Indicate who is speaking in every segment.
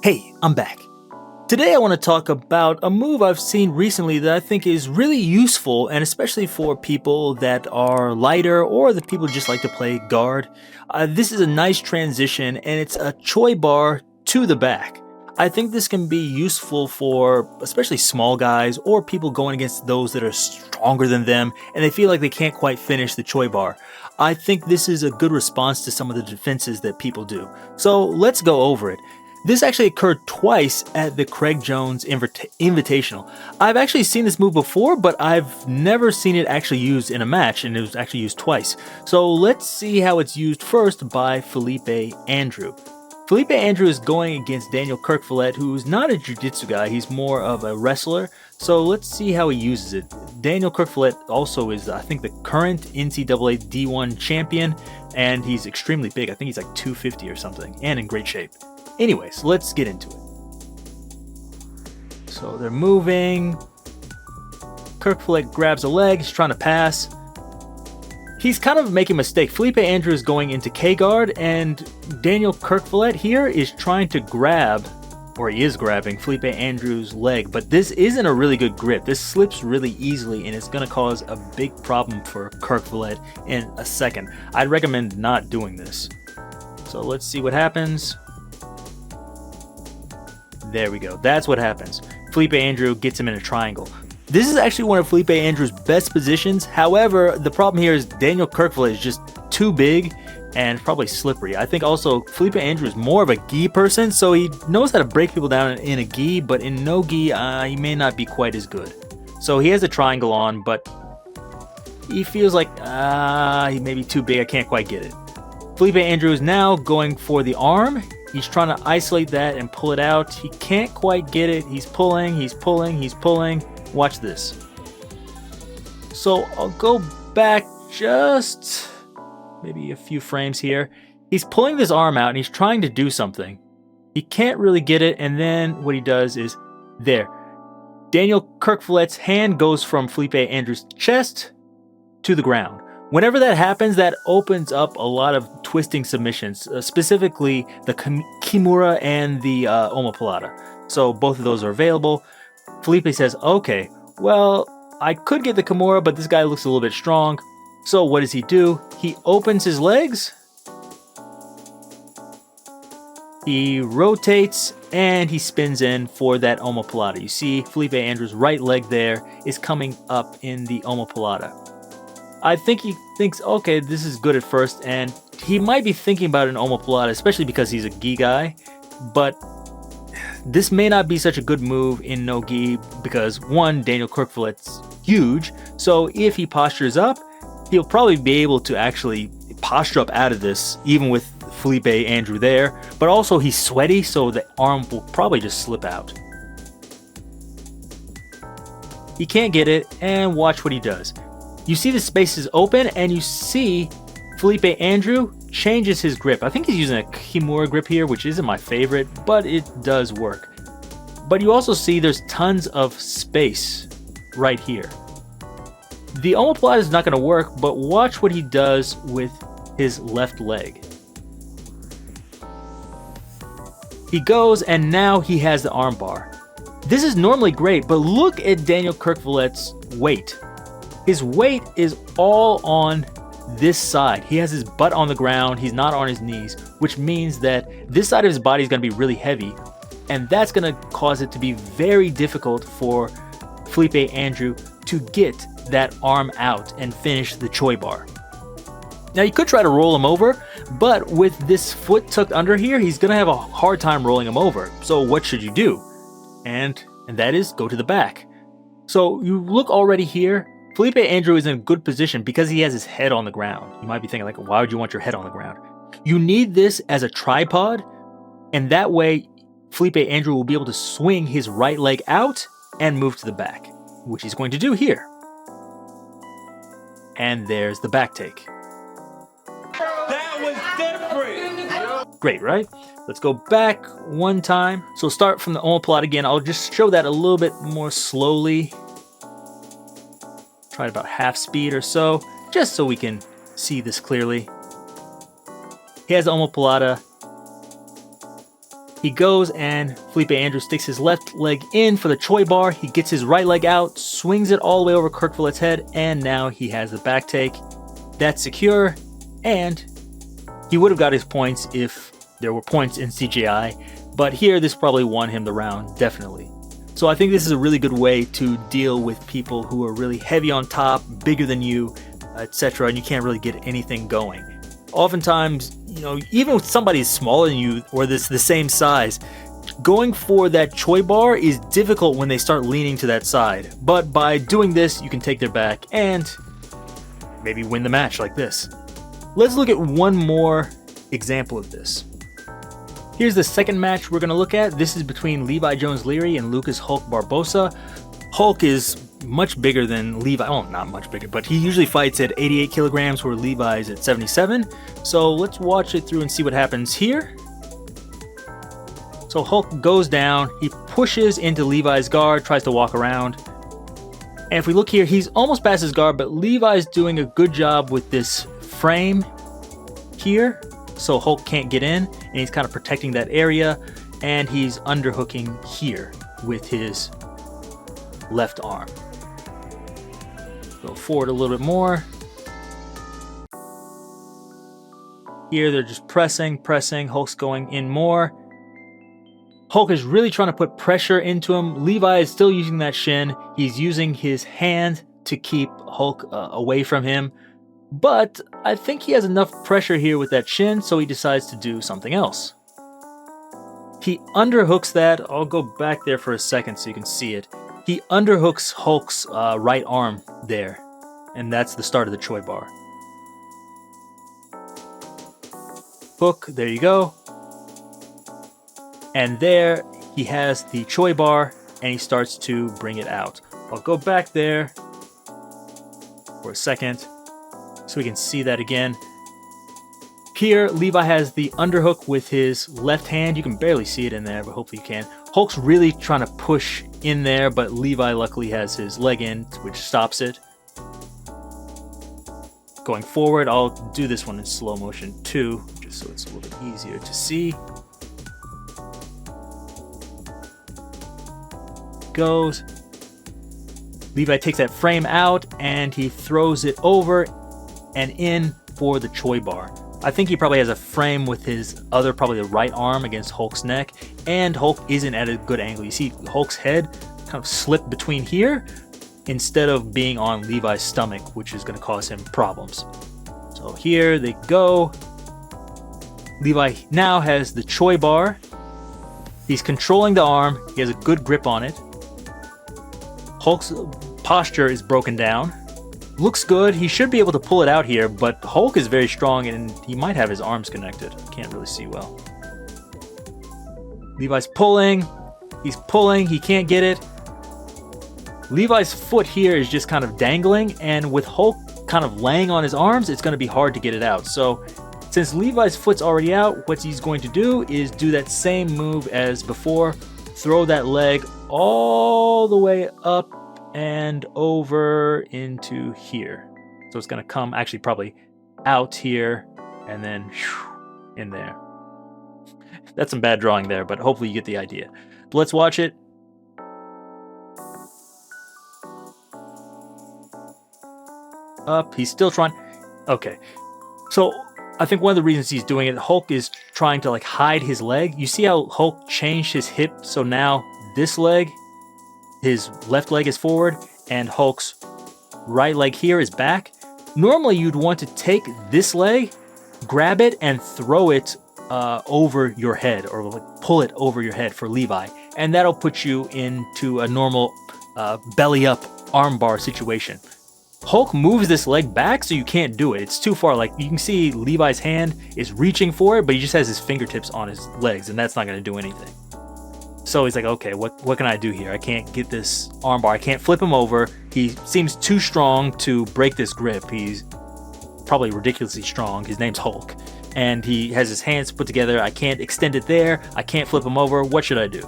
Speaker 1: Hey, I'm back. Today I want to talk about a move I've seen recently that I think is really useful, and especially for people that are lighter or the people who just like to play guard. This is a nice transition, and it's a Choi bar to the back. I think this can be useful for especially small guys or people going against those that are stronger than them and they feel like they can't quite finish the Choi bar. I think this is a good response to some of the defenses that people do. So let's go over it. This actually occurred twice at the Craig Jones Invitational. I've actually seen this move before, but I've never seen it actually used in a match, and it was actually used twice. So let's see how it's used first by Felipe Andrew. Felipe Andrew is going against Daniel Kirkfollett, who's not a jiu-jitsu guy, he's more of a wrestler. So let's see how he uses it. Daniel Kirkfollett also is, I think, the current NCAA D1 champion, and he's extremely big. I think he's like 250 or something, and in great shape. Anyways, let's get into it. So they're moving. Kirkfollett grabs a leg, he's trying to pass. He's kind of making a mistake. Felipe Andrew is going into K-guard, and Daniel Kirkfollett here is trying to grab, or he is grabbing, Felipe Andrew's leg, but this isn't a really good grip. This slips really easily, and it's going to cause a big problem for Kirkfollett in a second. I'd recommend not doing this. So let's see what happens. There we go. That's what happens. Felipe Andrew gets him in a triangle. This is actually one of Felipe Andrew's best positions. However, the problem here is Daniel Kirkfollett is just too big and probably slippery. I think also Felipe Andrew is more of a gi person, so he knows how to break people down in a gi, but in no gi, he may not be quite as good. So he has a triangle on, but he feels like, he may be too big. I can't quite get it. Felipe Andrew is now going for the arm. He's trying to isolate that and pull it out. He can't quite get it. He's pulling, he's pulling, he's pulling. Watch this. So I'll go back just maybe a few frames here. He's pulling this arm out and he's trying to do something. He can't really get it, and then what he does is there. Daniel Kirkfollett's hand goes from Felipe Andrew's chest to the ground. Whenever that happens, that opens up a lot of twisting submissions, specifically the Kimura and the omoplata. So both of those are available. Felipe says, okay, well, I could get the Kimura, but this guy looks a little bit strong. So what does he do? He opens his legs. He rotates and he spins in for that omoplata. You see Felipe Andrew's right leg there is coming up in the omoplata. I think he thinks, okay, this is good at first, and he might be thinking about an omoplata, especially because he's a gi guy, but this may not be such a good move in no gi because, one, Daniel Kirkfollett's huge, so if he postures up, he'll probably be able to actually posture up out of this, even with Felipe Andrew there, but also he's sweaty, so the arm will probably just slip out. He can't get it, and watch what he does. You see the space is open, and you see Felipe Andrew changes his grip. I think he's using a Kimura grip here, which isn't my favorite, but it does work. But you also see there's tons of space right here. The omoplata is not going to work, but watch what he does with his left leg. He goes, and now he has the armbar. This is normally great, but look at Daniel Kirkfollett's weight. His weight is all on this side. He has his butt on the ground. He's not on his knees, which means that this side of his body is going to be really heavy, and that's going to cause it to be very difficult for Felipe Andrew to get that arm out and finish the Choi bar. Now, you could try to roll him over, but with this foot tucked under here, he's going to have a hard time rolling him over. So what should you do? And that is go to the back. So you look already here. Felipe Andrew is in a good position because he has his head on the ground. You might be thinking, like, why would you want your head on the ground? You need this as a tripod, and that way Felipe Andrew will be able to swing his right leg out and move to the back, which he's going to do here. And there's the back take.
Speaker 2: That was different!
Speaker 1: Great, right? Let's go back one time. So start from the omoplata again. I'll just show that a little bit more slowly. Try about half speed or so, just so we can see this clearly. He has the omoplata. He goes and Felipe Andrews sticks his left leg in for the Choi bar. He gets his right leg out, swings it all the way over Kerkvliet's head, and now he has the back take. That's secure, and he would have got his points if there were points in CGI, but here this probably won him the round, definitely. So I think this is a really good way to deal with people who are really heavy on top, bigger than you, etc., and you can't really get anything going. Oftentimes, you know, even with somebody smaller than you or the same size, going for that Choi bar is difficult when they start leaning to that side. But by doing this, you can take their back and maybe win the match like this. Let's look at one more example of this. Here's the second match we're going to look at. This is between Levi Jones-Leery and Lucas Hulk Barbosa. Hulk is much bigger than Levi. Well, not much bigger, but he usually fights at 88 kilograms where Levi's at 77. So let's watch it through and see what happens here. So Hulk goes down, he pushes into Levi's guard, tries to walk around. And if we look here, he's almost past his guard, but Levi's doing a good job with this frame here. So Hulk can't get in, and he's kind of protecting that area, and he's underhooking here with his left arm. Go forward a little bit more. Here they're just pressing. Hulk's going in more. Hulk is really trying to put pressure into him. Levi is still using that shin. He's using his hand to keep Hulk away from him. But I think he has enough pressure here with that shin, so he decides to do something else. He underhooks that. I'll go back there for a second so you can see it. He underhooks Hulk's right arm there, and that's the start of the Choi bar. Hook, there you go. And there he has the Choi bar, and he starts to bring it out. I'll go back there for a second so we can see that again. Here, Levi has the underhook with his left hand. You can barely see it in there, but hopefully you can. Hulk's really trying to push in there, but Levi luckily has his leg in, which stops it. Going forward, I'll do this one in slow motion too, just so it's a little bit easier to see. Goes. Levi takes that frame out, and he throws it over and in for the Choi bar. I think he probably has a frame with his other, probably the right arm against Hulk's neck, and Hulk isn't at a good angle. You see Hulk's head kind of slip between here instead of being on Levi's stomach, which is going to cause him problems. So here they go. Levi now has the Choi bar. He's controlling the arm. He has a good grip on it. Hulk's posture is broken down. Looks good. He should be able to pull it out here, but Hulk is very strong and he might have his arms connected. Can't really see well. Levi's pulling. He's pulling. He can't get it. Levi's foot here is just kind of dangling, and with Hulk kind of laying on his arms, it's going to be hard to get it out. So since Levi's foot's already out, what he's going to do is do that same move as before. Throw that leg all the way up and over into here. So it's going to come actually probably out here and then in there. That's some bad drawing there, but hopefully you get the idea. But let's watch it. Up, he's still trying. Okay, so I think one of the reasons he's doing it, Hulk is trying to like hide his leg. You see how Hulk changed his hip, so now this leg, his left leg is forward, and Hulk's right leg here is back. Normally, you'd want to take this leg, grab it, and throw it over your head, or like pull it over your head for Levi, and that'll put you into a normal belly-up armbar situation. Hulk moves this leg back, so you can't do it. It's too far. Like, you can see Levi's hand is reaching for it, but he just has his fingertips on his legs, and that's not going to do anything. So he's like, okay, what can I do here? I can't get this armbar. I can't flip him over. He seems too strong to break this grip. He's probably ridiculously strong. His name's Hulk. And he has his hands put together. I can't extend it there. I can't flip him over. What should I do?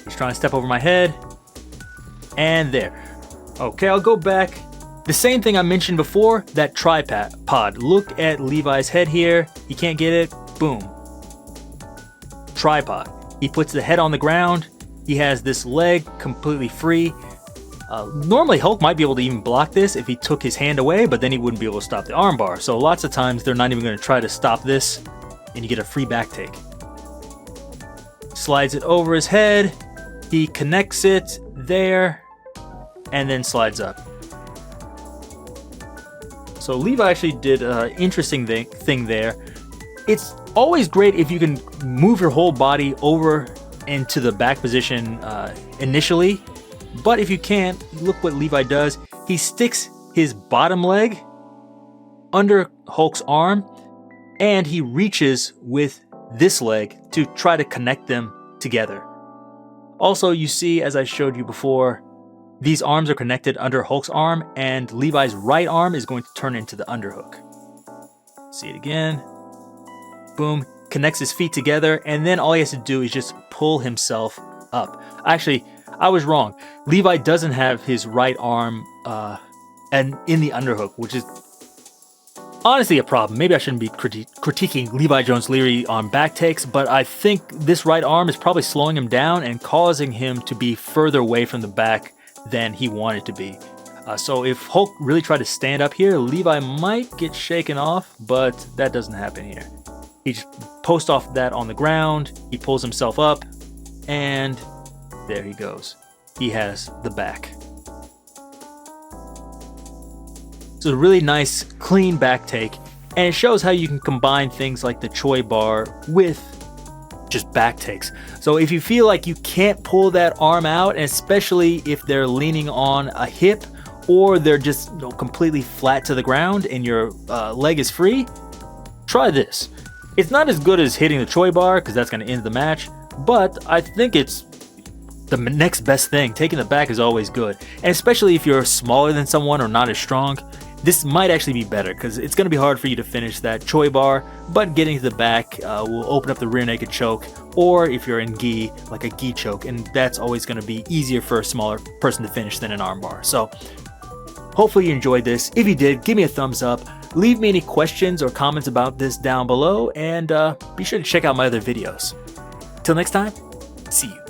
Speaker 1: He's trying to step over my head. And there. Okay, I'll go back The same thing I mentioned before, that tripod. Look at Levi's head here. He can't get it. Boom. Tripod. He puts the head on the ground. He has this leg completely free. Normally Hulk might be able to even block this if he took his hand away, but then he wouldn't be able to stop the armbar. So lots of times they're not even going to try to stop this, and you get a free back take. Slides it over his head. He connects it there, and then slides up. So Levi actually did an interesting thing there. It's always great if you can move your whole body over into the back position initially, but if you can't, look what Levi does. He sticks his bottom leg under Hulk's arm, and he reaches with this leg to try to connect them together. Also, you see, as I showed you before, these arms are connected under Hulk's arm, and Levi's right arm is going to turn into the underhook. See it again. Boom. Connects his feet together, and then all he has to do is just pull himself up. Actually, I was wrong. Levi doesn't have his right arm and in the underhook, which is honestly a problem. Maybe I shouldn't be critiquing Levi Jones-Leery on back takes, but I think this right arm is probably slowing him down and causing him to be further away from the back than he wanted to be. So if Hulk really tried to stand up here, Levi might get shaken off, but that doesn't happen here. He just posts off that on the ground, he pulls himself up, and there he goes. He has the back. So a really nice, clean back take, and it shows how you can combine things like the Choi bar with just back takes. So if you feel like you can't pull that arm out, and especially if they're leaning on a hip or they're just completely flat to the ground and your leg is free, try this. It's not as good as hitting the Choi bar because that's going to end the match, but I think it's the next best thing. Taking the back is always good, and especially if you're smaller than someone or not as strong, this might actually be better because it's going to be hard for you to finish that Choi bar, but getting to the back will open up the rear naked choke, or if you're in gi, like a gi choke, and that's always going to be easier for a smaller person to finish than an armbar. So hopefully you enjoyed this. If you did, give me a thumbs up. Leave me any questions or comments about this down below, and be sure to check out my other videos. Till next time, see you.